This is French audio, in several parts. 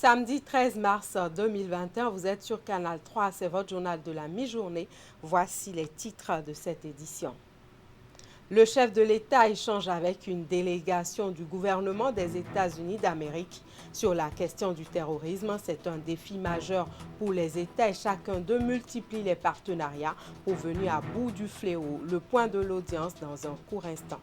Samedi 13 mars 2021, vous êtes sur Canal 3, c'est votre journal de la mi-journée. Voici les titres de cette édition. Le chef de l'État échange avec une délégation du gouvernement des États-Unis d'Amérique sur la question du terrorisme. C'est un défi majeur pour les États et chacun d'eux multiplie les partenariats pour venir à bout du fléau. Le point de l'audience dans un court instant.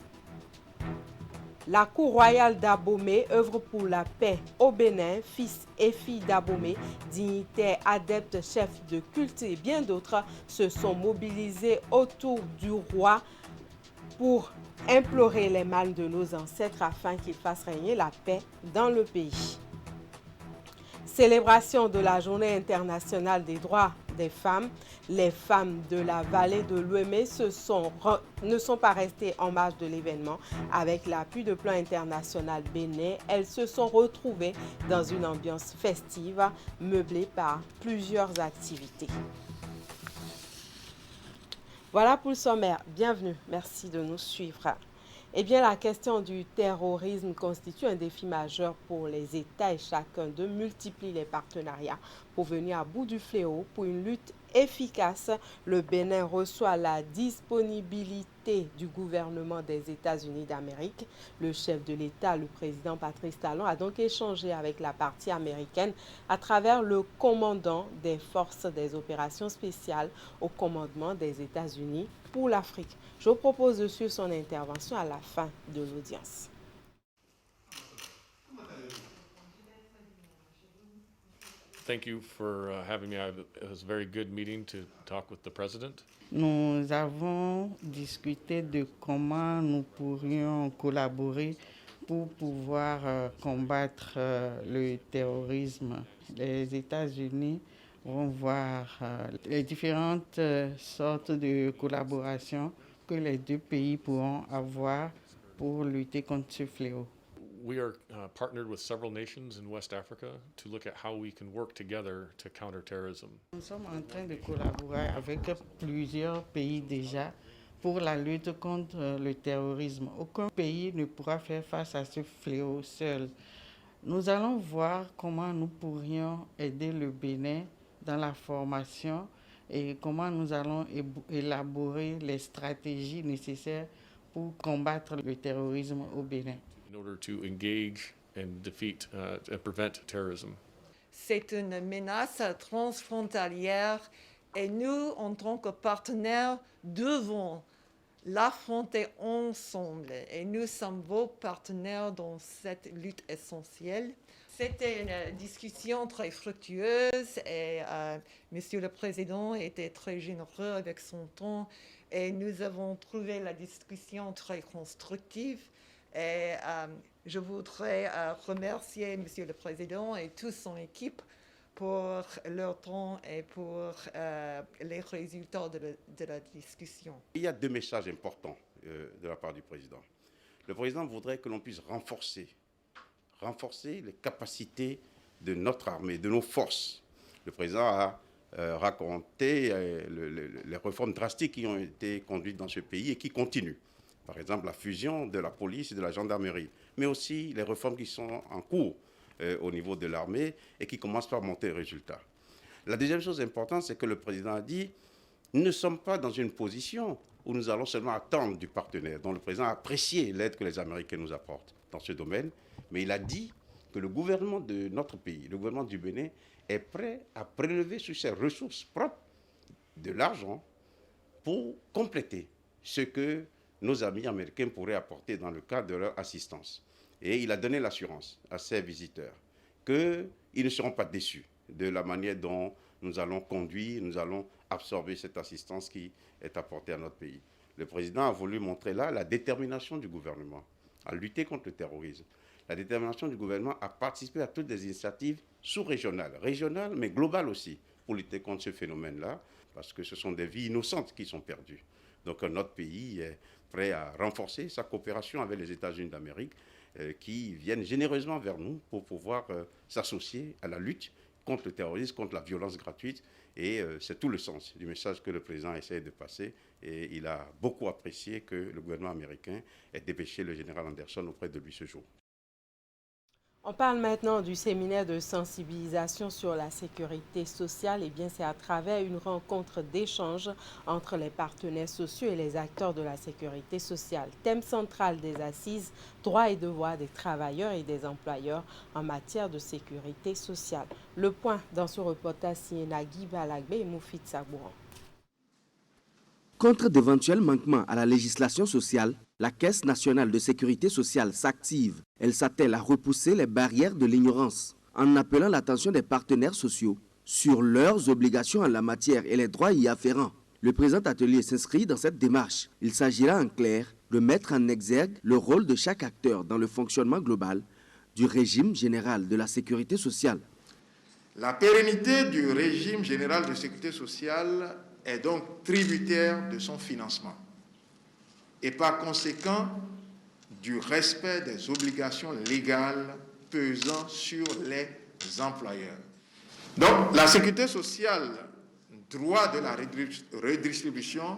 La Cour royale d'Abomey œuvre pour la paix au Bénin. Fils et filles d'Abomey, dignitaires, adeptes, chefs de culte et bien d'autres se sont mobilisés autour du roi pour implorer les mânes de nos ancêtres afin qu'ils fassent régner la paix dans le pays. Célébration de la Journée internationale des droits des femmes. Les femmes de la vallée de l'Ouémé ne sont pas restées en marge de l'événement. Avec l'appui de Plan International Bénin, elles se sont retrouvées dans une ambiance festive meublée par plusieurs activités. Voilà pour le sommaire. Bienvenue. Merci de nous suivre. Eh bien, la question du terrorisme constitue un défi majeur pour les États et chacun d'eux multiplie les partenariats pour venir à bout du fléau. Pour une lutte efficace, le Bénin reçoit la disponibilité du gouvernement des États-Unis d'Amérique. Le chef de l'État, le président Patrice Talon, a donc échangé avec la partie américaine à travers le commandant des forces des opérations spéciales au commandement des États-Unis pour l'Afrique. Je vous propose de suivre son intervention à la fin de l'audience. Thank you for having me. It was a very good meeting to talk with the president. Nous avons discuté de comment nous pourrions collaborer pour pouvoir combattre le terrorisme. Les États-Unis vont voir les différentes sortes de collaboration que les deux pays pourront avoir pour lutter contre ce fléau. We are partnered with several nations in West Africa to look at how we can work together to counter terrorism. Nous sommes en train de collaborer avec plusieurs pays déjà pour la lutte contre le terrorisme. Aucun pays ne pourra faire face à ce fléau seul. Nous allons voir comment nous pourrions aider le Bénin dans la formation et comment nous allons élaborer les stratégies nécessaires pour combattre le terrorisme au Bénin. In order to engage and defeat and prevent terrorism. C'est une menace transfrontalière et nous, en tant que partenaires, devons l'affronter ensemble. Et nous sommes vos partenaires dans cette lutte essentielle. C'était une discussion très fructueuse et Monsieur le Président était très généreux avec son temps et nous avons trouvé la discussion très constructive. Et je voudrais remercier Monsieur le Président et toute son équipe pour leur temps et pour les résultats de la discussion. Il y a deux messages importants de la part du Président. Le Président voudrait que l'on puisse renforcer les capacités de notre armée, de nos forces. Le Président a raconté les réformes drastiques qui ont été conduites dans ce pays et qui continuent. Par exemple, la fusion de la police et de la gendarmerie, mais aussi les réformes qui sont en cours au niveau de l'armée et qui commencent par monter les résultats. La deuxième chose importante, c'est que le président a dit « Nous ne sommes pas dans une position où nous allons seulement attendre du partenaire. » Donc le président a apprécié l'aide que les Américains nous apportent dans ce domaine, mais il a dit que le gouvernement de notre pays, le gouvernement du Bénin, est prêt à prélever sur ses ressources propres de l'argent pour compléter ce que nos amis américains pourraient apporter dans le cadre de leur assistance. Et il a donné l'assurance à ses visiteurs qu'ils ne seront pas déçus de la manière dont nous allons conduire, nous allons absorber cette assistance qui est apportée à notre pays. Le président a voulu montrer là la détermination du gouvernement à lutter contre le terrorisme. La détermination du gouvernement à participer à toutes les initiatives sous-régionales, régionales mais globales aussi, pour lutter contre ce phénomène-là, parce que ce sont des vies innocentes qui sont perdues. Donc notre pays est prêt à renforcer sa coopération avec les États-Unis d'Amérique qui viennent généreusement vers nous pour pouvoir s'associer à la lutte contre le terrorisme, contre la violence gratuite. Et c'est tout le sens du message que le président essaie de passer. Et il a beaucoup apprécié que le gouvernement américain ait dépêché le général Anderson auprès de lui ce jour. On parle maintenant du séminaire de sensibilisation sur la sécurité sociale. Eh bien, c'est à travers une rencontre d'échange entre les partenaires sociaux et les acteurs de la sécurité sociale. Thème central des assises, droits et devoirs des travailleurs et des employeurs en matière de sécurité sociale. Le point dans ce reportage signé Nagui Balagbe et Moufid Sabouran. Contre d'éventuels manquements à la législation sociale, la Caisse nationale de sécurité sociale s'active. Elle s'attelle à repousser les barrières de l'ignorance en appelant l'attention des partenaires sociaux sur leurs obligations en la matière et les droits y afférents. Le présent atelier s'inscrit dans cette démarche. Il s'agira en clair de mettre en exergue le rôle de chaque acteur dans le fonctionnement global du régime général de la sécurité sociale. La pérennité du régime général de sécurité sociale est donc tributaire de son financement et par conséquent du respect des obligations légales pesant sur les employeurs. Donc la sécurité sociale, droit de la redistribution,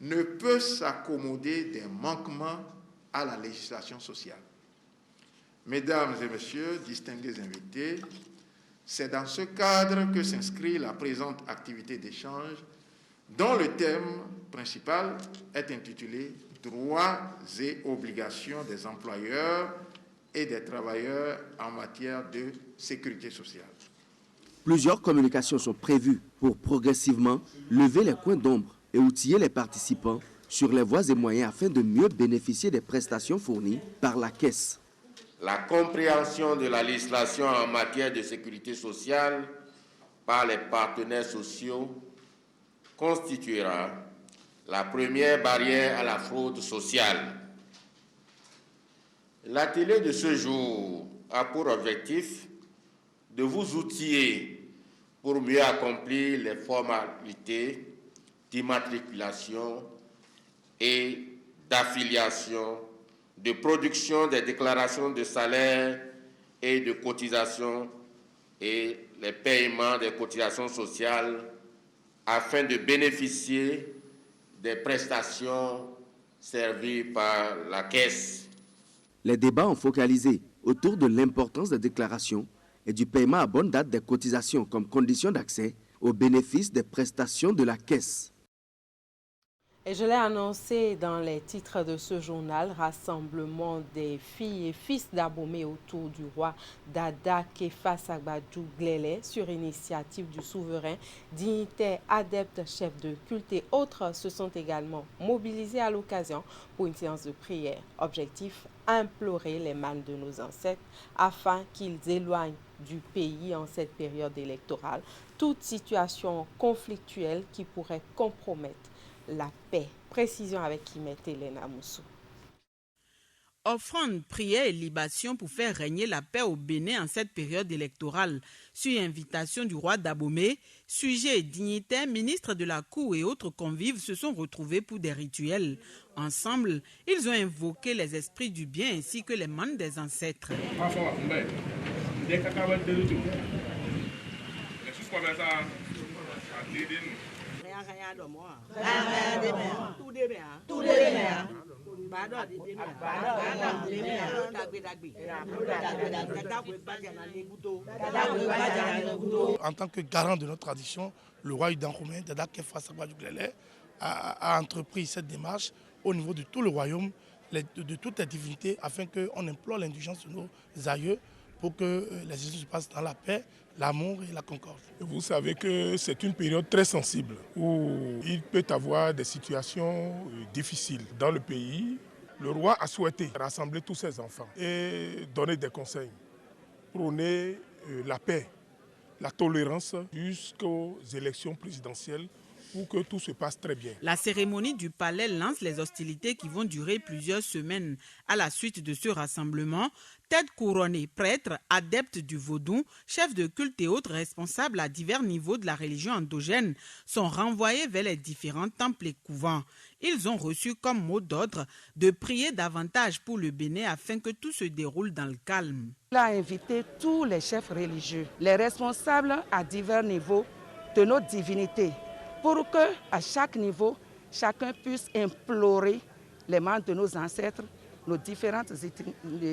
ne peut s'accommoder des manquements à la législation sociale. Mesdames et messieurs, distingués invités, c'est dans ce cadre que s'inscrit la présente activité d'échange dont le thème principal est intitulé « Droits et obligations des employeurs et des travailleurs en matière de sécurité sociale ». Plusieurs communications sont prévues pour progressivement lever les coins d'ombre et outiller les participants sur les voies et moyens afin de mieux bénéficier des prestations fournies par la Caisse. La compréhension de la législation en matière de sécurité sociale par les partenaires sociaux constituera la première barrière à la fraude sociale. L'atelier de ce jour a pour objectif de vous outiller pour mieux accomplir les formalités d'immatriculation et d'affiliation, de production des déclarations de salaire et de cotisations et les paiements des cotisations sociales afin de bénéficier des prestations servies par la Caisse. Les débats ont focalisé autour de l'importance des déclarations et du paiement à bonne date des cotisations comme condition d'accès aux bénéfices des prestations de la Caisse. Et je l'ai annoncé dans les titres de ce journal, rassemblement des filles et fils d'Abomey autour du roi Dada Kefa Sagbadou Glele sur initiative du souverain. Dignitaires, adeptes, chefs de culte et autres se sont également mobilisés à l'occasion pour une séance de prière. Objectif, implorer les mânes de nos ancêtres afin qu'ils éloignent du pays en cette période électorale toute situation conflictuelle qui pourrait compromettre la paix. Précision avec Kimet Elena Moussou. Offrande, prière et libation pour faire régner la paix au Bénin en cette période électorale. Sur invitation du roi d'Abomey, sujets et dignitaires, ministres de la cour et autres convives se sont retrouvés pour des rituels. Ensemble, ils ont invoqué les esprits du bien ainsi que les mânes des ancêtres. En tant que garant de notre tradition, le roi Udankoumé, Dada Kefa Sagbadou Glele, a entrepris cette démarche au niveau de tout le royaume, de toutes les divinités, afin qu'on implore l'indulgence de nos aïeux pour que les élections se passent dans la paix, l'amour et la concorde. Vous savez que c'est une période très sensible où il peut y avoir des situations difficiles dans le pays. Le roi a souhaité rassembler tous ses enfants et donner des conseils, prôner la paix, la tolérance jusqu'aux élections présidentielles pour que tout se passe très bien. La cérémonie du palais lance les hostilités qui vont durer plusieurs semaines. À la suite de ce rassemblement, têtes couronnées, prêtres, adeptes du vaudou, chefs de culte et autres responsables à divers niveaux de la religion endogène sont renvoyés vers les différents temples et couvents. Ils ont reçu comme mot d'ordre de prier davantage pour le Bénin afin que tout se déroule dans le calme. Il a invité tous les chefs religieux, les responsables à divers niveaux de nos divinités, pour qu'à chaque niveau, chacun puisse implorer les mains de nos ancêtres, nos différentes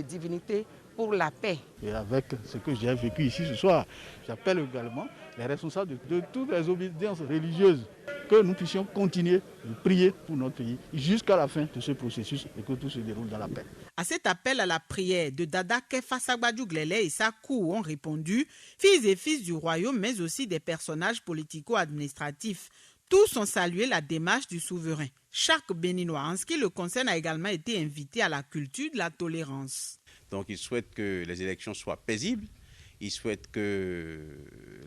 divinités, pour la paix. Et avec ce que j'ai vécu ici ce soir, j'appelle également les responsables de toutes les obédiences religieuses que nous puissions continuer de prier pour notre pays jusqu'à la fin de ce processus et que tout se déroule dans la paix. À cet appel à la prière de Dada Kefa Sagbadou Glele et sa cour ont répondu filles et fils du royaume, mais aussi des personnages politico-administratifs. Tous ont salué la démarche du souverain. Chaque Béninois, en ce qui le concerne, a également été invité à la culture de la tolérance. Donc il souhaite que les élections soient paisibles, il souhaite que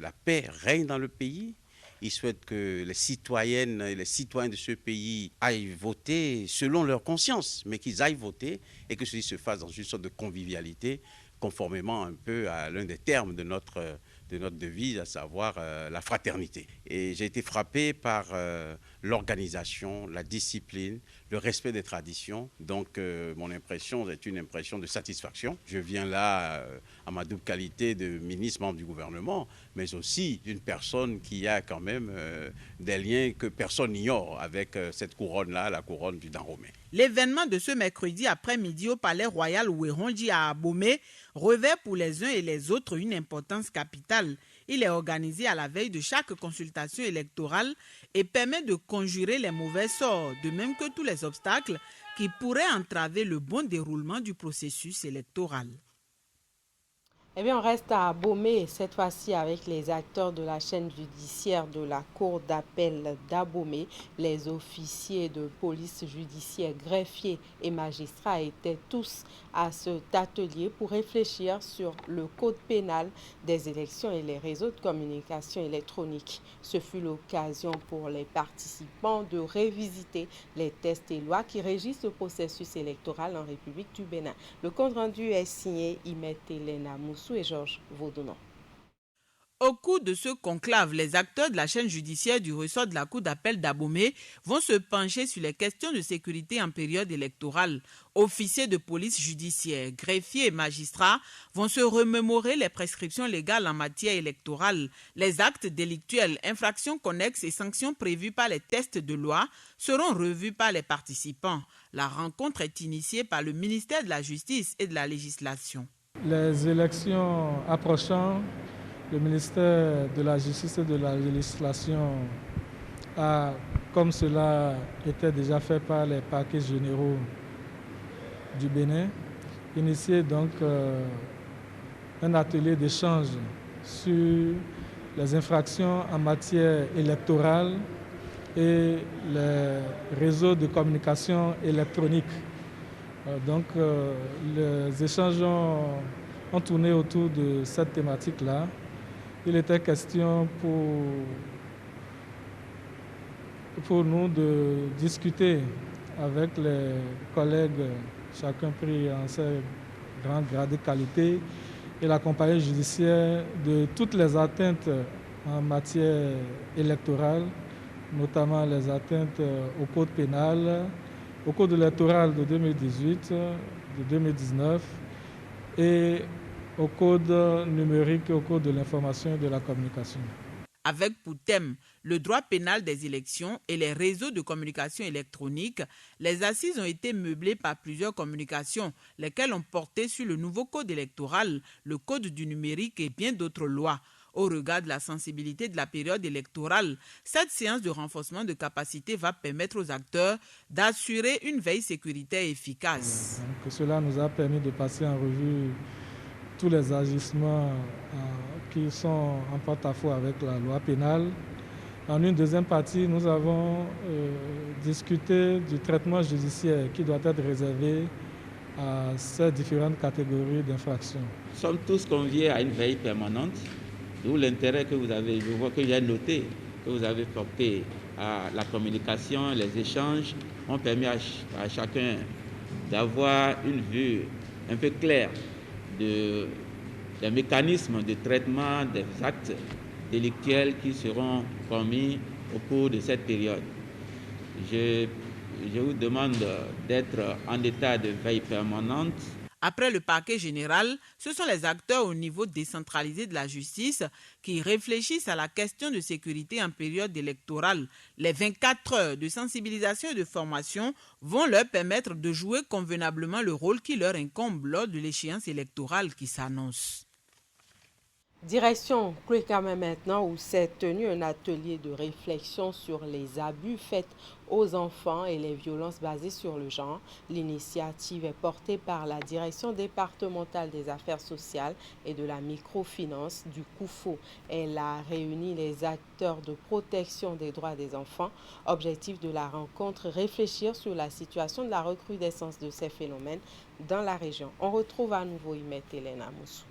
la paix règne dans le pays, il souhaite que les citoyennes et les citoyens de ce pays aillent voter selon leur conscience, mais qu'ils aillent voter et que ceci se fasse dans une sorte de convivialité, conformément un peu à l'un des termes de notre devise, à savoir la fraternité. Et j'ai été frappé par l'organisation, la discipline, le respect des traditions. Donc mon impression est une impression de satisfaction. Je viens là à ma double qualité de ministre membre du gouvernement, mais aussi d'une personne qui a quand même des liens que personne n'ignore avec cette couronne-là, la couronne du Dahomey. L'événement de ce mercredi après-midi au Palais Royal Ouéronji à Abomey revêt pour les uns et les autres une importance capitale. Il est organisé à la veille de chaque consultation électorale et permet de conjurer les mauvais sorts, de même que tous les obstacles qui pourraient entraver le bon déroulement du processus électoral. Eh bien, on reste à Abomey, cette fois-ci avec les acteurs de la chaîne judiciaire de la Cour d'appel d'Abomey. Les officiers de police judiciaire, greffiers et magistrats étaient tous à cet atelier pour réfléchir sur le code pénal des élections et les réseaux de communication électronique. Ce fut l'occasion pour les participants de révisiter les textes et lois qui régissent le processus électoral en République du Bénin. Le compte-rendu est signé Imet Elena Moussou et Georges Vaudounon. Au cours de ce conclave, les acteurs de la chaîne judiciaire du ressort de la Cour d'appel d'Abomey vont se pencher sur les questions de sécurité en période électorale. Officiers de police judiciaire, greffiers et magistrats vont se remémorer les prescriptions légales en matière électorale. Les actes délictuels, infractions connexes et sanctions prévues par les textes de loi seront revus par les participants. La rencontre est initiée par le ministère de la Justice et de la Législation. Les élections approchant, le ministère de la Justice et de la Législation a, comme cela était déjà fait par les parquets généraux du Bénin, initié donc un atelier d'échange sur les infractions en matière électorale et les réseaux de communication électronique. Donc les échanges ont tourné autour de cette thématique-là. Il était question pour nous de discuter avec les collègues, chacun pris en ses grands grades de qualité, et la compagnie judiciaire de toutes les atteintes en matière électorale, notamment les atteintes au code pénal, au code électoral de 2018, de 2019 et au code numérique et au code de l'information et de la communication. Avec pour thème le droit pénal des élections et les réseaux de communication électronique, les assises ont été meublées par plusieurs communications, lesquelles ont porté sur le nouveau code électoral, le code du numérique et bien d'autres lois. Au regard de la sensibilité de la période électorale, cette séance de renforcement de capacité va permettre aux acteurs d'assurer une veille sécuritaire efficace. Donc, cela nous a permis de passer en revue tous les agissements qui sont en porte-à-faux avec la loi pénale. En une deuxième partie, nous avons discuté du traitement judiciaire qui doit être réservé à ces différentes catégories d'infractions. Nous sommes tous conviés à une veille permanente, d'où l'intérêt que vous avez, je vois que j'ai noté, que vous avez porté à la communication, les échanges ont permis à chacun d'avoir une vue un peu claire des mécanismes de traitement des actes délictuels qui seront commis au cours de cette période. Je vous demande d'être en état de veille permanente. Après le parquet général, ce sont les acteurs au niveau décentralisé de la justice qui réfléchissent à la question de sécurité en période électorale. Les 24 heures de sensibilisation et de formation vont leur permettre de jouer convenablement le rôle qui leur incombe lors de l'échéance électorale qui s'annonce. Direction Kwekame maintenant, où s'est tenu un atelier de réflexion sur les abus faits aux enfants et les violences basées sur le genre. L'initiative est portée par la Direction départementale des affaires sociales et de la microfinance du COUFO. Elle a réuni les acteurs de protection des droits des enfants. Objectif de la rencontre, réfléchir sur la situation de la recrudescence de ces phénomènes dans la région. On retrouve à nouveau Imet Hélène Amoussou.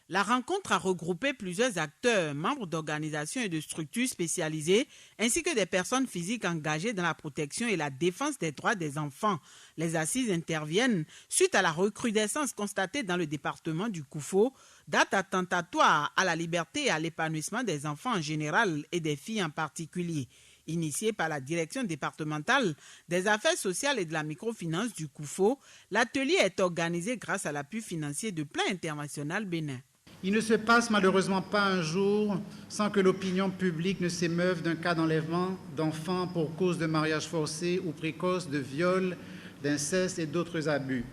La rencontre a regroupé plusieurs acteurs, membres d'organisations et de structures spécialisées, ainsi que des personnes physiques engagées dans la protection et la défense des droits des enfants. Les assises interviennent suite à la recrudescence constatée dans le département du COUFO, date attentatoire à la liberté et à l'épanouissement des enfants en général et des filles en particulier. Initié par la direction départementale des affaires sociales et de la microfinance du COUFO, l'atelier est organisé grâce à l'appui financier de Plan International Bénin. Il ne se passe malheureusement pas un jour sans que l'opinion publique ne s'émeuve d'un cas d'enlèvement d'enfants pour cause de mariage forcé ou précoce, de viol, d'inceste et d'autres abus.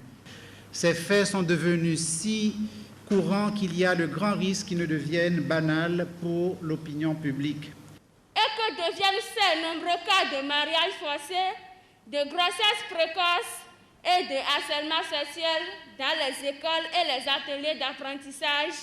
Ces faits sont devenus si courants qu'il y a le grand risque qu'ils ne deviennent banals pour l'opinion publique. Et que deviennent ces nombreux cas de mariage forcé, de grossesse précoce et de harcèlement sexuel dans les écoles et les ateliers d'apprentissage,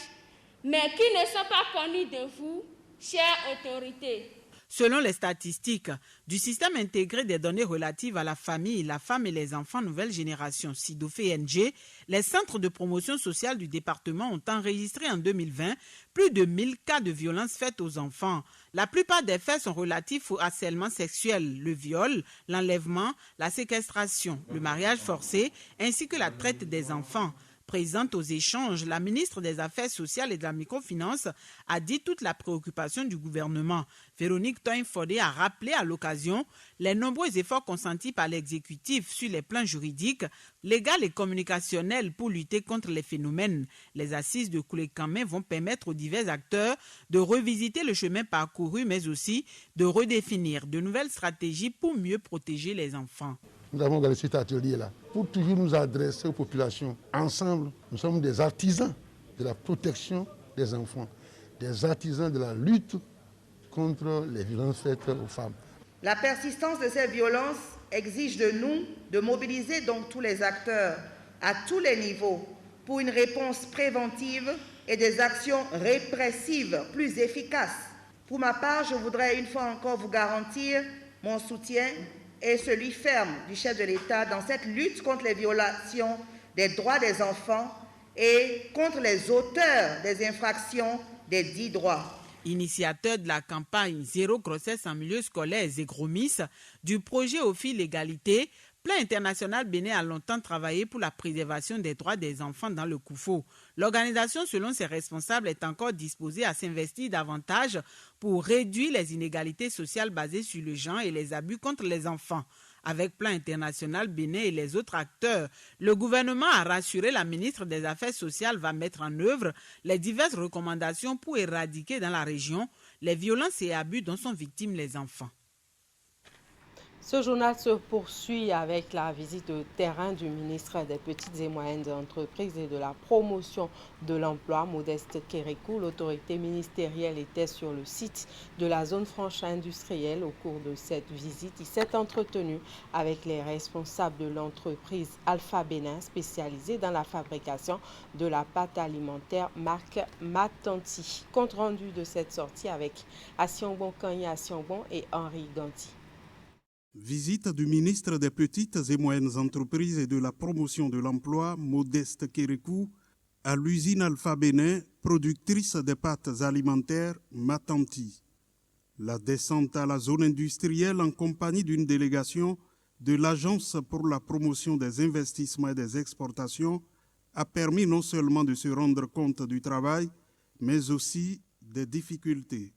mais qui ne sont pas connus de vous, chères autorités. Selon les statistiques du système intégré des données relatives à la famille, la femme et les enfants nouvelle génération, SIDOFE-NG, les centres de promotion sociale du département ont enregistré en 2020 plus de 1000 cas de violences faites aux enfants. La plupart des faits sont relatifs au harcèlement sexuel, le viol, l'enlèvement, la séquestration, le mariage forcé ainsi que la traite des enfants. Présente aux échanges, la ministre des Affaires sociales et de la microfinance a dit toute la préoccupation du gouvernement. Véronique Toin-Fodé a rappelé à l'occasion les nombreux efforts consentis par l'exécutif sur les plans juridiques, légaux et communicationnels pour lutter contre les phénomènes. Les assises de Kwekame vont permettre aux divers acteurs de revisiter le chemin parcouru, mais aussi de redéfinir de nouvelles stratégies pour mieux protéger les enfants. Nous avons organisé cet atelier-là pour toujours nous adresser aux populations. Ensemble, nous sommes des artisans de la protection des enfants, des artisans de la lutte contre les violences faites aux femmes. La persistance de ces violences exige de nous de mobiliser donc tous les acteurs à tous les niveaux pour une réponse préventive et des actions répressives plus efficaces. Pour ma part, je voudrais une fois encore vous garantir mon soutien et celui ferme du chef de l'État dans cette lutte contre les violations des droits des enfants et contre les auteurs des infractions des dits droits. Initiateur de la campagne Zéro grossesse en milieu scolaire Zégromis, du projet Aux filles l'égalité, Plan International Bénin a longtemps travaillé pour la préservation des droits des enfants dans le COUFO. L'organisation, selon ses responsables, est encore disposée à s'investir davantage pour réduire les inégalités sociales basées sur le genre et les abus contre les enfants. Avec Plan International Bénin et les autres acteurs, le gouvernement a rassuré la ministre des Affaires sociales va mettre en œuvre les diverses recommandations pour éradiquer dans la région les violences et abus dont sont victimes les enfants. Ce journal se poursuit avec la visite de terrain du ministre des Petites et Moyennes Entreprises et de la Promotion de l'Emploi, Modeste Kérékou. L'autorité ministérielle était sur le site de la zone franche industrielle. Au cours de cette visite, il s'est entretenu avec les responsables de l'entreprise Alpha Bénin, spécialisée dans la fabrication de la pâte alimentaire marque Matanti. Compte rendu de cette sortie avec Asiongbon Kanye Asiongbon et Henri Ganti. Visite du ministre des Petites et Moyennes Entreprises et de la Promotion de l'Emploi, Modeste Kérékou, à l'usine Alpha Bénin, productrice de pâtes alimentaires Matanti. La descente à la zone industrielle en compagnie d'une délégation de l'Agence pour la promotion des investissements et des exportations a permis non seulement de se rendre compte du travail, mais aussi des difficultés.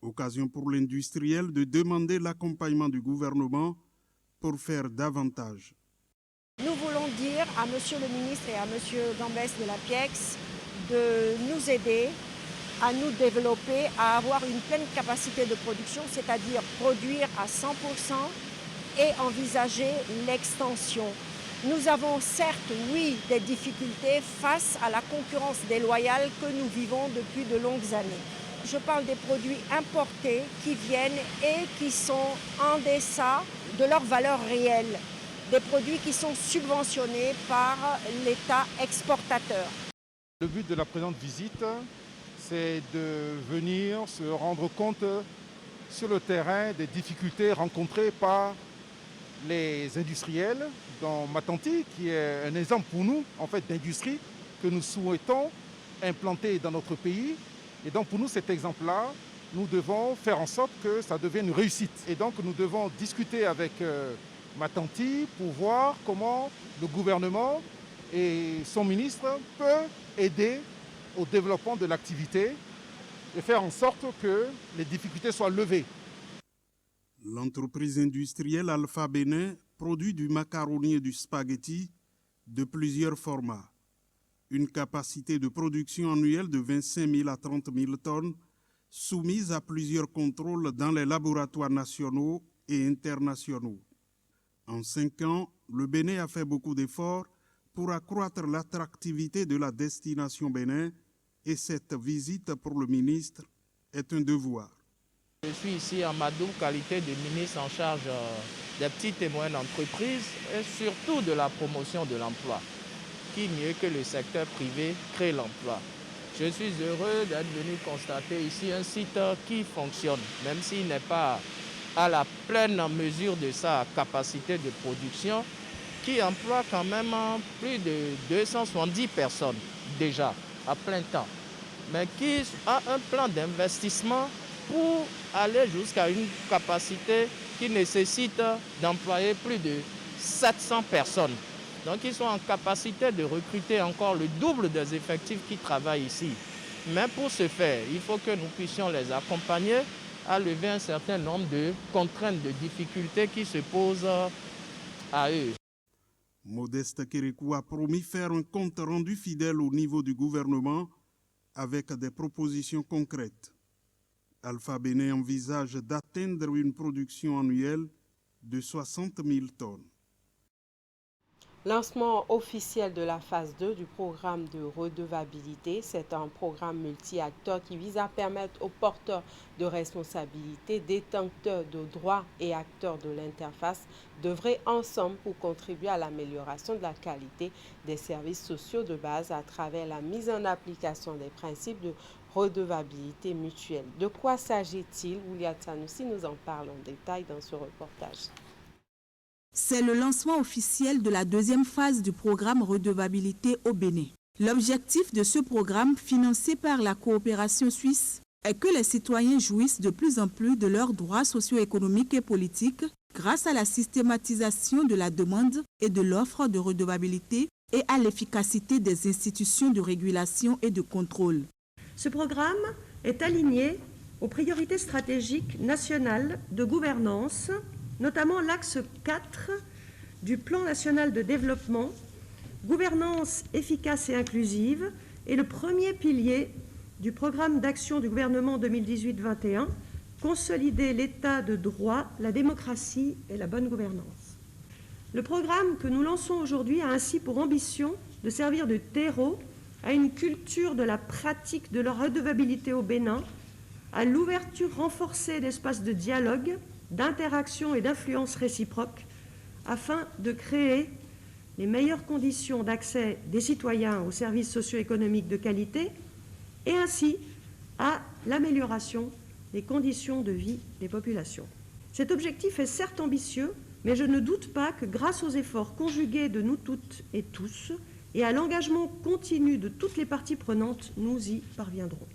Occasion pour l'industriel de demander l'accompagnement du gouvernement pour faire davantage. Nous voulons dire à Monsieur le ministre et à Monsieur Gambès de la PIEX de nous aider à nous développer, à avoir une pleine capacité de production, c'est-à-dire produire à 100% et envisager l'extension. Nous avons certes, oui, des difficultés face à la concurrence déloyale que nous vivons depuis de longues années. Je parle des produits importés qui viennent et qui sont en deçà de leur valeur réelle, des produits qui sont subventionnés par l'État exportateur. Le but de la présente visite, c'est de venir se rendre compte sur le terrain des difficultés rencontrées par les industriels dans Matanti, qui est un exemple pour nous en fait, d'industrie que nous souhaitons implanter dans notre pays. Et donc pour nous, cet exemple-là, nous devons faire en sorte que ça devienne une réussite. Et donc nous devons discuter avec Matanti pour voir comment le gouvernement et son ministre peuvent aider au développement de l'activité et faire en sorte que les difficultés soient levées. L'entreprise industrielle Alpha Bénin produit du macaroni et du spaghetti de plusieurs formats. Une capacité de production annuelle de 25 000 à 30 000 tonnes, soumise à plusieurs contrôles dans les laboratoires nationaux et internationaux. En 5 ans, le Bénin a fait beaucoup d'efforts pour accroître l'attractivité de la destination Bénin et cette visite pour le ministre est un devoir. Je suis ici en ma double qualité de ministre en charge des petites et moyennes entreprises et surtout de la promotion de l'emploi. Qui mieux que le secteur privé crée l'emploi. Je suis heureux d'être venu constater ici un site qui fonctionne, même s'il n'est pas à la pleine mesure de sa capacité de production, qui emploie quand même plus de 270 personnes déjà à plein temps, mais qui a un plan d'investissement pour aller jusqu'à une capacité qui nécessite d'employer plus de 700 personnes. Donc ils sont en capacité de recruter encore le double des effectifs qui travaillent ici. Mais pour ce faire, il faut que nous puissions les accompagner à lever un certain nombre de contraintes, de difficultés qui se posent à eux. Modeste Kérékou a promis faire un compte rendu fidèle au niveau du gouvernement avec des propositions concrètes. Alpha Bénin envisage d'atteindre une production annuelle de 60 000 tonnes. Lancement officiel de la phase 2 du programme de redevabilité. C'est un programme multi-acteurs qui vise à permettre aux porteurs de responsabilités, détenteurs de droits et acteurs de l'interface d'œuvrer ensemble pour contribuer à l'amélioration de la qualité des services sociaux de base à travers la mise en application des principes de redevabilité mutuelle. De quoi s'agit-il? Ouliat Sanoussi nous en parle en détail dans ce reportage. C'est le lancement officiel de la deuxième phase du programme redevabilité au Bénin. L'objectif de ce programme, financé par la coopération suisse, est que les citoyens jouissent de plus en plus de leurs droits socio-économiques et politiques grâce à la systématisation de la demande et de l'offre de redevabilité et à l'efficacité des institutions de régulation et de contrôle. Ce programme est aligné aux priorités stratégiques nationales de gouvernance, notamment l'axe 4 du Plan national de développement, gouvernance efficace et inclusive, est le premier pilier du programme d'action du gouvernement 2018-21, consolider l'état de droit, la démocratie et la bonne gouvernance. Le programme que nous lançons aujourd'hui a ainsi pour ambition de servir de terreau à une culture de la pratique de la redevabilité au Bénin, à l'ouverture renforcée d'espaces de dialogue, d'interaction et d'influence réciproque, afin de créer les meilleures conditions d'accès des citoyens aux services socio-économiques de qualité et ainsi à l'amélioration des conditions de vie des populations. Cet objectif est certes ambitieux, mais je ne doute pas que grâce aux efforts conjugués de nous toutes et tous et à l'engagement continu de toutes les parties prenantes, nous y parviendrons.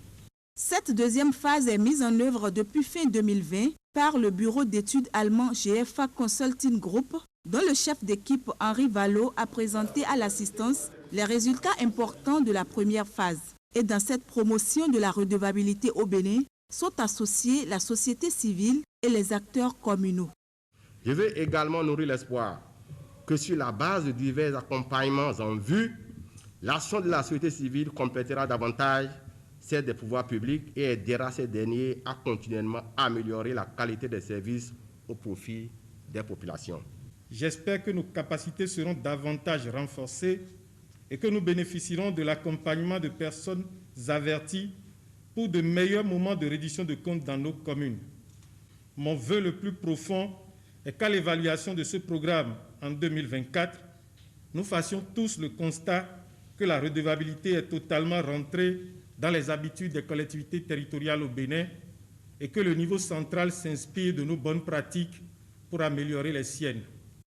Cette deuxième phase est mise en œuvre depuis fin 2020 par le bureau d'études allemand GFA Consulting Group, dont le chef d'équipe Henri Vallot a présenté à l'assistance les résultats importants de la première phase. Et dans cette promotion de la redevabilité au Bénin sont associés la société civile et les acteurs communaux. Je veux également nourrir l'espoir que sur la base de divers accompagnements en vue, l'action de la société civile complétera davantage celle des pouvoirs publics et aidera ces derniers à continuellement améliorer la qualité des services au profit des populations. J'espère que nos capacités seront davantage renforcées et que nous bénéficierons de l'accompagnement de personnes averties pour de meilleurs moments de reddition de comptes dans nos communes. Mon vœu le plus profond est qu'à l'évaluation de ce programme en 2024, nous fassions tous le constat que la redevabilité est totalement rentrée dans les habitudes des collectivités territoriales au Bénin et que le niveau central s'inspire de nos bonnes pratiques pour améliorer les siennes.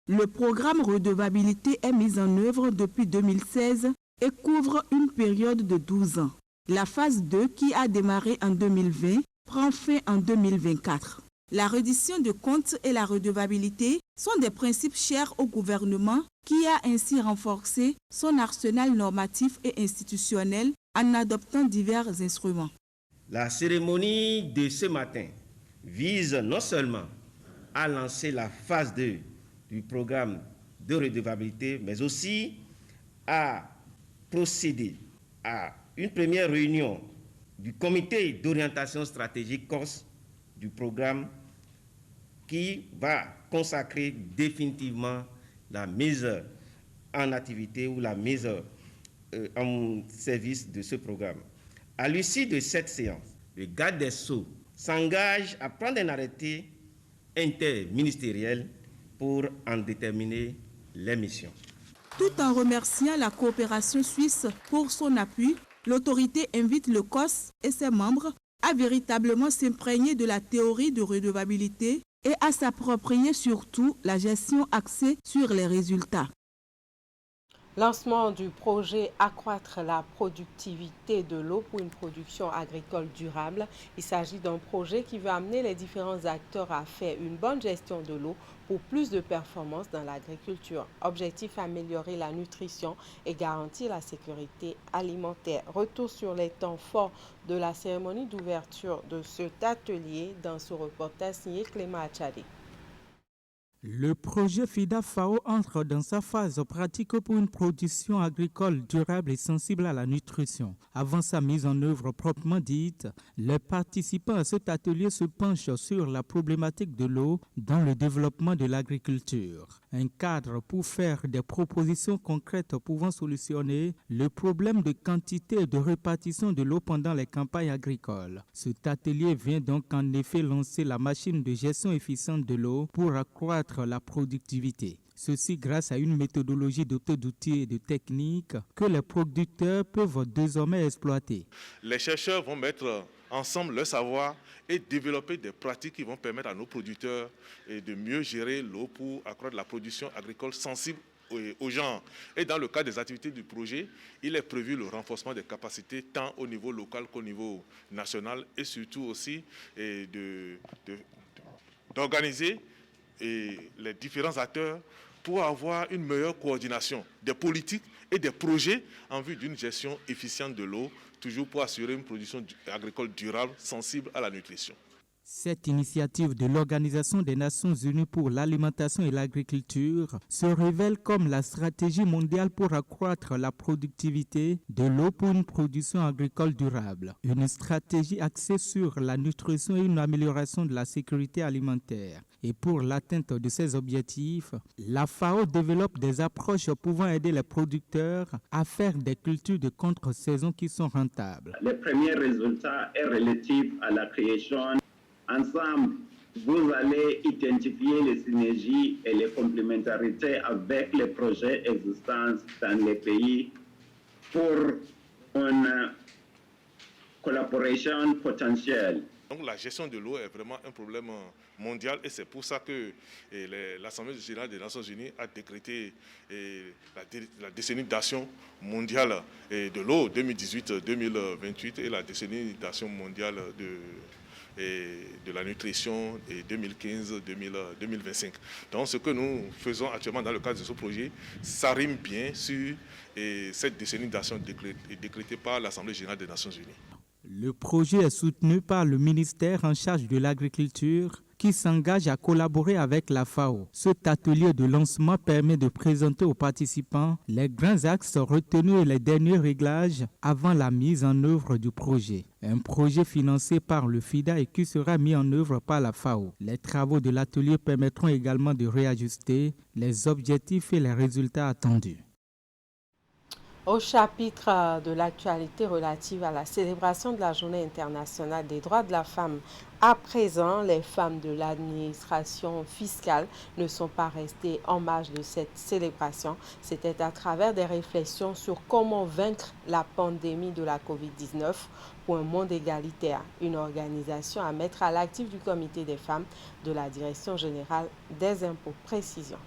Le programme redevabilité est mis en œuvre depuis 2016 et couvre une période de 12 ans. La phase 2, qui a démarré en 2020, prend fin en 2024. La reddition de comptes et la redevabilité sont des principes chers au gouvernement qui a ainsi renforcé son arsenal normatif et institutionnel en adoptant divers instruments. La cérémonie de ce matin vise non seulement à lancer la phase 2 du programme de redevabilité, mais aussi à procéder à une première réunion du comité d'orientation stratégique COS du programme qui va consacrer définitivement la mise en activité ou la mise en service de ce programme. À l'issue de cette séance, le garde des Sceaux s'engage à prendre un arrêté interministériel pour en déterminer les missions. Tout en remerciant la coopération suisse pour son appui, l'autorité invite le COS et ses membres à véritablement s'imprégner de la théorie de redevabilité et à s'approprier surtout la gestion axée sur les résultats. Lancement du projet Accroître la productivité de l'eau pour une production agricole durable. Il s'agit d'un projet qui veut amener les différents acteurs à faire une bonne gestion de l'eau pour plus de performances dans l'agriculture. Objectif, améliorer la nutrition et garantir la sécurité alimentaire. Retour sur les temps forts de la cérémonie d'ouverture de cet atelier dans ce reportage signé Clément Achadé. Le projet FIDA-FAO entre dans sa phase pratique pour une production agricole durable et sensible à la nutrition. Avant sa mise en œuvre proprement dite, les participants à cet atelier se penchent sur la problématique de l'eau dans le développement de l'agriculture. Un cadre pour faire des propositions concrètes pouvant solutionner le problème de quantité et de répartition de l'eau pendant les campagnes agricoles. Cet atelier vient donc en effet lancer la machine de gestion efficiente de l'eau pour accroître la productivité. Ceci grâce à une méthodologie dotée d'outils et de techniques que les producteurs peuvent désormais exploiter. Les chercheurs vont mettre ensemble leur savoir et développer des pratiques qui vont permettre à nos producteurs de mieux gérer l'eau pour accroître la production agricole sensible aux gens. Et dans le cadre des activités du projet, il est prévu le renforcement des capacités tant au niveau local qu'au niveau national et surtout aussi d'organiser les différents acteurs pour avoir une meilleure coordination des politiques et des projets en vue d'une gestion efficiente de l'eau, toujours pour assurer une production agricole durable, sensible à la nutrition. Cette initiative de l'Organisation des Nations Unies pour l'alimentation et l'agriculture se révèle comme la stratégie mondiale pour accroître la productivité de l'eau pour une production agricole durable. Une stratégie axée sur la nutrition et une amélioration de la sécurité alimentaire. Et pour l'atteinte de ces objectifs, la FAO développe des approches pouvant aider les producteurs à faire des cultures de contre-saison qui sont rentables. Le premier résultat est relatif à la création. Ensemble, vous allez identifier les synergies et les complémentarités avec les projets existants dans les pays pour une collaboration potentielle. Donc la gestion de l'eau est vraiment un problème mondial et c'est pour ça que l'Assemblée générale des Nations Unies a décrété la décennie d'action mondiale de l'eau 2018-2028 et la décennie d'action mondiale de la nutrition 2015-2025. Donc ce que nous faisons actuellement dans le cadre de ce projet, ça rime bien sur cette décennie d'action décrétée par l'Assemblée générale des Nations Unies. Le projet est soutenu par le ministère en charge de l'agriculture qui s'engage à collaborer avec la FAO. Cet atelier de lancement permet de présenter aux participants les grands axes retenus et les derniers réglages avant la mise en œuvre du projet. Un projet financé par le FIDA et qui sera mis en œuvre par la FAO. Les travaux de l'atelier permettront également de réajuster les objectifs et les résultats attendus. Au chapitre de l'actualité relative à la célébration de la Journée internationale des droits de la femme, à présent, les femmes de l'administration fiscale ne sont pas restées en marge de cette célébration. C'était à travers des réflexions sur comment vaincre la pandémie de la COVID-19 pour un monde égalitaire, une organisation à mettre à l'actif du Comité des femmes de la Direction générale des impôts. Précision.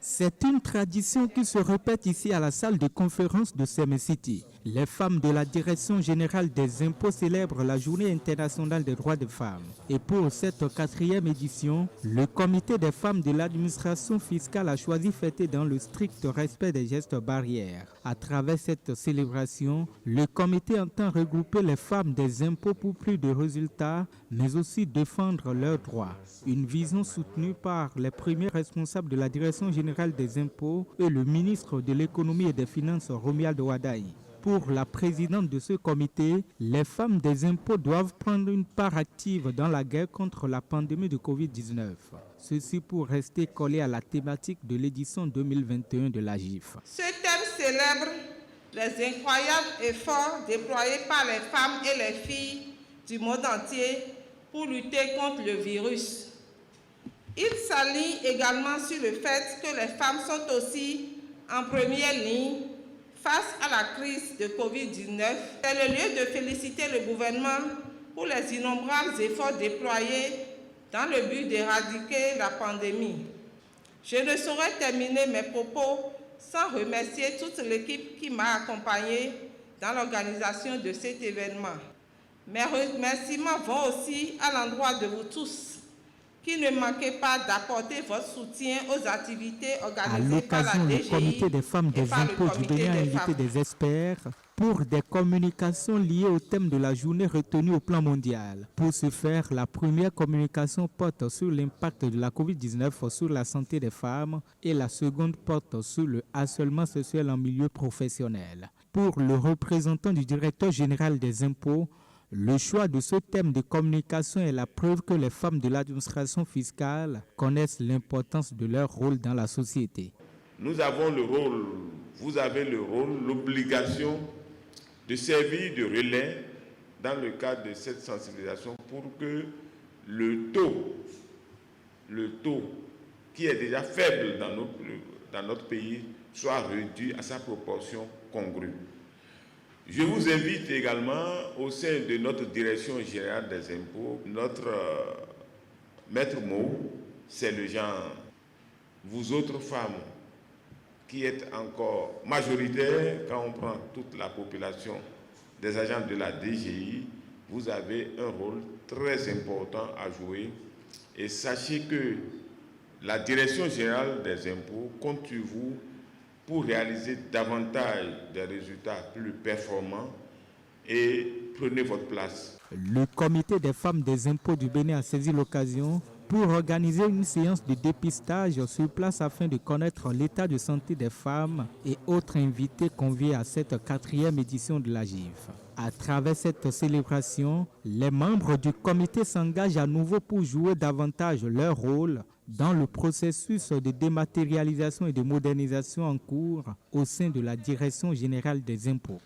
C'est une tradition qui se répète ici à la salle de conférence de Sem City. Les femmes de la Direction générale des impôts célèbrent la Journée internationale des droits des femmes. Et pour cette 4e édition, le Comité des femmes de l'administration fiscale a choisi fêter dans le strict respect des gestes barrières. À travers cette célébration, le comité entend regrouper les femmes des impôts pour plus de résultats, mais aussi défendre leurs droits. Une vision soutenue par les premiers responsables de la Direction générale des impôts et le ministre de l'économie et des finances Romuald Wadaï. Pour la présidente de ce comité, les femmes des impôts doivent prendre une part active dans la guerre contre la pandémie de Covid-19. Ceci pour rester collé à la thématique de l'édition 2021 de la GIF. Ce thème célèbre les incroyables efforts déployés par les femmes et les filles du monde entier pour lutter contre le virus. Il s'aligne également sur le fait que les femmes sont aussi en première ligne face à la crise de Covid-19. C'est le lieu de féliciter le gouvernement pour les innombrables efforts déployés dans le but d'éradiquer la pandémie. Je ne saurais terminer mes propos sans remercier toute l'équipe qui m'a accompagnée dans l'organisation de cet événement. Mes remerciements vont aussi à l'endroit de vous tous, qui ne manquez pas d'apporter votre soutien aux activités organisées par la DGI. À l'occasion, le Comité des femmes des impôts du Bénin a invité des experts pour des communications liées au thème de la journée retenue au plan mondial. Pour ce faire, la première communication porte sur l'impact de la COVID-19 sur la santé des femmes et la seconde porte sur le harcèlement sexuel en milieu professionnel. Pour le représentant du directeur général des impôts, le choix de ce thème de communication est la preuve que les femmes de l'administration fiscale connaissent l'importance de leur rôle dans la société. Nous avons le rôle, vous avez le rôle, l'obligation de servir de relais dans le cadre de cette sensibilisation pour que le taux qui est déjà faible dans notre pays soit réduit à sa proportion congrue. Je vous invite également au sein de notre direction générale des impôts, notre maître mot, c'est le genre. Vous autres femmes qui êtes encore majoritaires, quand on prend toute la population des agents de la DGI, vous avez un rôle très important à jouer. Et sachez que la direction générale des impôts compte sur vous pour réaliser davantage de résultats plus performants et prenez votre place. Le comité des femmes des impôts du Bénin a saisi l'occasion pour organiser une séance de dépistage sur place afin de connaître l'état de santé des femmes et autres invités conviés à cette 4e édition de la GIF. À travers cette célébration, les membres du comité s'engagent à nouveau pour jouer davantage leur rôle dans le processus de dématérialisation et de modernisation en cours au sein de la Direction générale des impôts.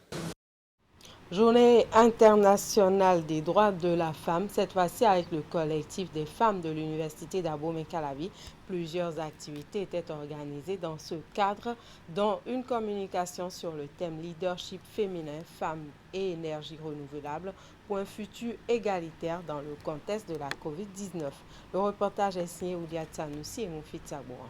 Journée internationale des droits de la femme, cette fois-ci avec le collectif des femmes de l'Université d'Abomey-Calavi. Plusieurs activités étaient organisées dans ce cadre, dont une communication sur le thème leadership féminin, femmes et énergie renouvelable pour un futur égalitaire dans le contexte de la COVID-19. Le reportage est signé Oudia Tanoussi et Moufid Saboura.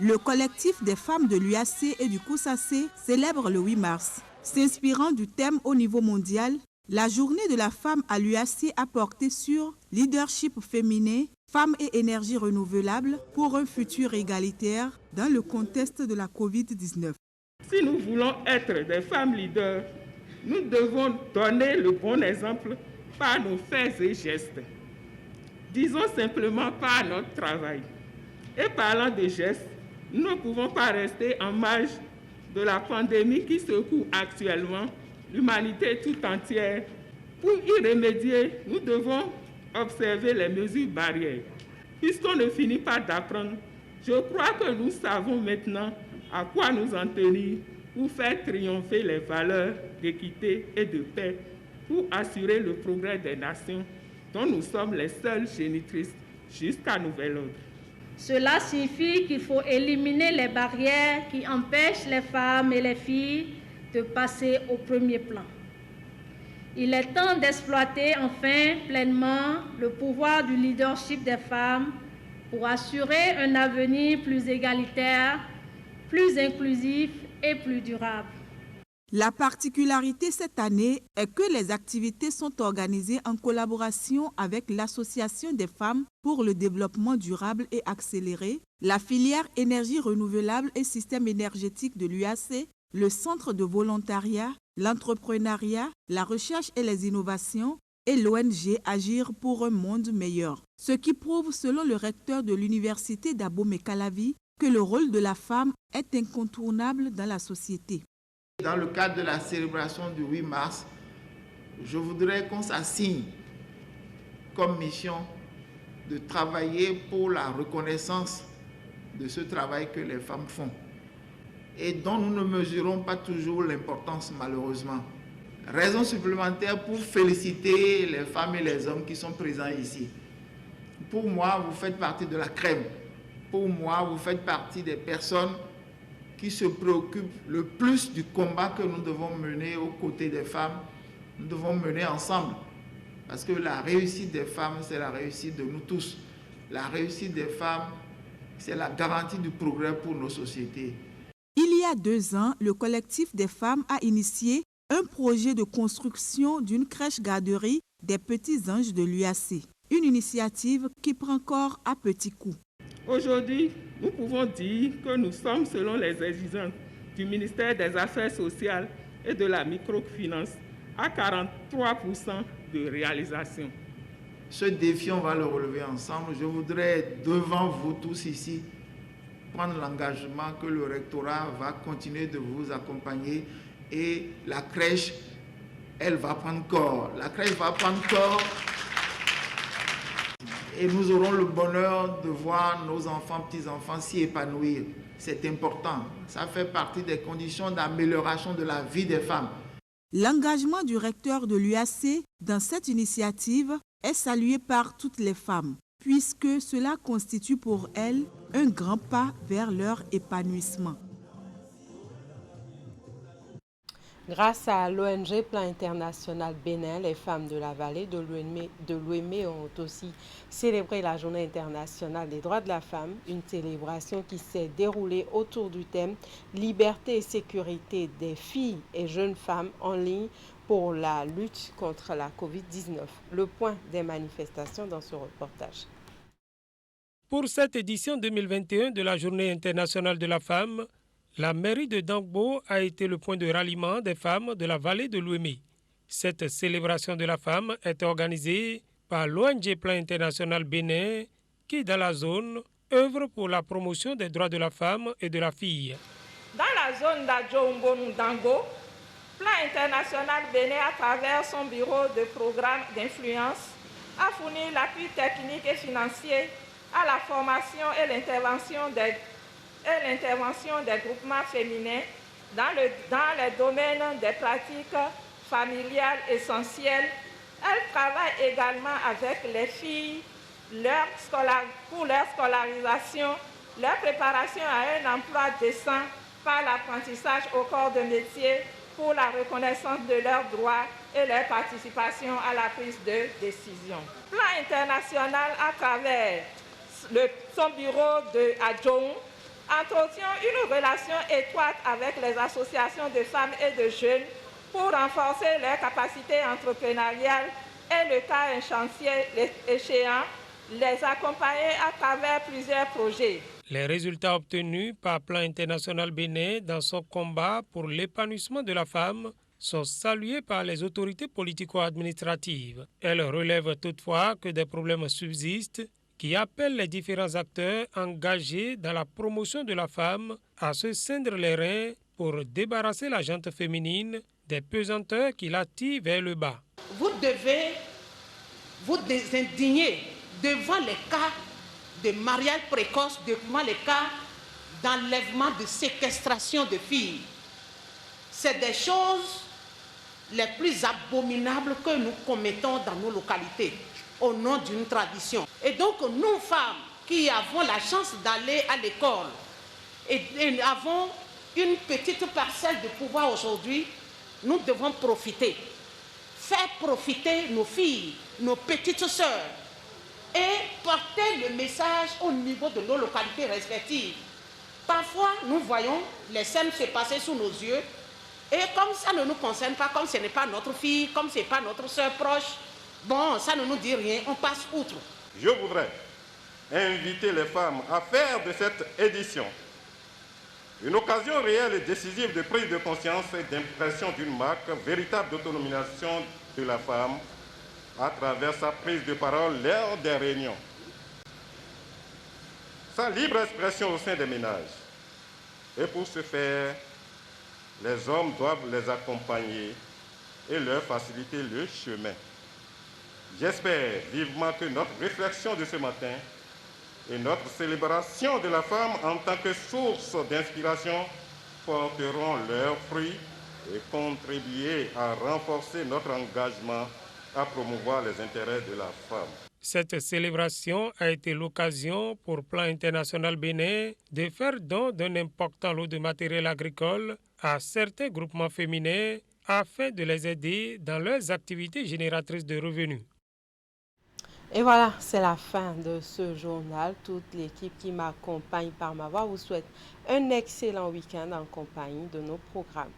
Le collectif des femmes de l'UAC et du COUSAC célèbre le 8 mars. S'inspirant du thème au niveau mondial, la journée de la femme à l'UAC a porté sur leadership féminin, femmes et énergie renouvelable pour un futur égalitaire dans le contexte de la COVID-19. Si nous voulons être des femmes leaders, nous devons donner le bon exemple par nos faits et gestes. disons simplement pas à notre travail. Et parlant de gestes, nous ne pouvons pas rester en marge de la pandémie qui secoue actuellement l'humanité tout entière. Pour y remédier, nous devons observer les mesures barrières. Puisqu'on ne finit pas d'apprendre, je crois que nous savons maintenant à quoi nous en tenir pour faire triompher les valeurs d'équité et de paix, pour assurer le progrès des nations dont nous sommes les seules génitrices jusqu'à nouvel ordre. Cela signifie qu'il faut éliminer les barrières qui empêchent les femmes et les filles de passer au premier plan. Il est temps d'exploiter enfin pleinement le pouvoir du leadership des femmes pour assurer un avenir plus égalitaire, plus inclusif et plus durable. La particularité cette année est que les activités sont organisées en collaboration avec l'Association des femmes pour le développement durable et accéléré, la filière énergie renouvelable et système énergétique de l'UAC, le centre de volontariat, l'entrepreneuriat, la recherche et les innovations et l'ONG Agir pour un monde meilleur. Ce qui prouve, selon le recteur de l'université d'Abomey-Calavi, que le rôle de la femme est incontournable dans la société. Dans le cadre de la célébration du 8 mars, je voudrais qu'on s'assigne comme mission de travailler pour la reconnaissance de ce travail que les femmes font et dont nous ne mesurons pas toujours l'importance malheureusement. Raison supplémentaire pour féliciter les femmes et les hommes qui sont présents ici. Pour moi, vous faites partie de la crème. Pour moi, vous faites partie des personnes qui se préoccupent le plus du combat que nous devons mener aux côtés des femmes. Nous devons mener ensemble. Parce que la réussite des femmes, c'est la réussite de nous tous. La réussite des femmes, c'est la garantie du progrès pour nos sociétés. Il y a 2 ans, le collectif des femmes a initié un projet de construction d'une crèche-garderie des Petits Anges de l'UAC. Une initiative qui prend corps à petits coups. Aujourd'hui, nous pouvons dire que nous sommes, selon les exigences du ministère des Affaires sociales et de la microfinance, à 43% de réalisation. Ce défi, on va le relever ensemble. Je voudrais, devant vous tous ici, prendre l'engagement que le rectorat va continuer de vous accompagner et la crèche, elle va prendre corps. La crèche va prendre corps. Et nous aurons le bonheur de voir nos enfants, petits-enfants s'y épanouir. C'est important. Ça fait partie des conditions d'amélioration de la vie des femmes. L'engagement du recteur de l'UAC dans cette initiative est salué par toutes les femmes, puisque cela constitue pour elles un grand pas vers leur épanouissement. Grâce à l'ONG Plan International Bénin, les femmes de la vallée de l'Ouémé ont aussi célébré la Journée internationale des droits de la femme, une célébration qui s'est déroulée autour du thème « Liberté et sécurité des filles et jeunes femmes en ligne pour la lutte contre la COVID-19 ». Le point des manifestations dans ce reportage. Pour cette édition 2021 de la Journée internationale de la femme, la mairie de Dangbo a été le point de ralliement des femmes de la vallée de l'Ouémé. Cette célébration de la femme est organisée par l'ONG Plan International Bénin qui, dans la zone, œuvre pour la promotion des droits de la femme et de la fille. Dans la zone d'Adjombo-Dango, Plan International Bénin, à travers son bureau de programme d'influence, a fourni l'appui technique et financier à la formation et l'intervention des groupements féminins dans les domaines des pratiques familiales essentielles. Elle travaille également avec les filles pour leur scolarisation, leur préparation à un emploi décent par l'apprentissage au corps de métier pour la reconnaissance de leurs droits et leur participation à la prise de décision. Plan International, à travers son bureau de Adjong, entretient une relation étroite avec les associations de femmes et de jeunes pour renforcer leurs capacités entrepreneuriales et, le cas échéant, les accompagner à travers plusieurs projets. Les résultats obtenus par Plan International Bénin dans son combat pour l'épanouissement de la femme sont saluées par les autorités politico-administratives. Elles relèvent toutefois que des problèmes subsistent qui appellent les différents acteurs engagés dans la promotion de la femme à se ceindre les reins pour débarrasser la gente féminine des pesanteurs qui la tirent vers le bas. Vous devez vous désindigner devant les cas de mariage précoce, devant les cas d'enlèvement, de séquestration de filles. C'est des choses les plus abominables que nous commettons dans nos localités au nom d'une tradition. Et donc nous femmes qui avons la chance d'aller à l'école et avons une petite parcelle de pouvoir aujourd'hui, nous devons profiter, faire profiter nos filles, nos petites sœurs et porter le message au niveau de nos localités respectives. Parfois, nous voyons les scènes se passer sous nos yeux et comme ça ne nous concerne pas, comme ce n'est pas notre fille, comme ce n'est pas notre sœur proche, bon, ça ne nous dit rien, on passe outre. Je voudrais inviter les femmes à faire de cette édition une occasion réelle et décisive de prise de conscience et d'impression d'une marque véritable d'autonomisation de la femme à travers sa prise de parole lors des réunions, sa libre expression au sein des ménages. Et pour ce faire, les hommes doivent les accompagner et leur faciliter le chemin. J'espère vivement que notre réflexion de ce matin et notre célébration de la femme en tant que source d'inspiration porteront leurs fruits et contribuer à renforcer notre engagement à promouvoir les intérêts de la femme. Cette célébration a été l'occasion pour Plan International Bénin de faire don d'un important lot de matériel agricole à certains groupements féminins afin de les aider dans leurs activités génératrices de revenus. Et voilà, c'est la fin de ce journal. Toute l'équipe qui m'accompagne par ma voix vous souhaite un excellent week-end en compagnie de nos programmes.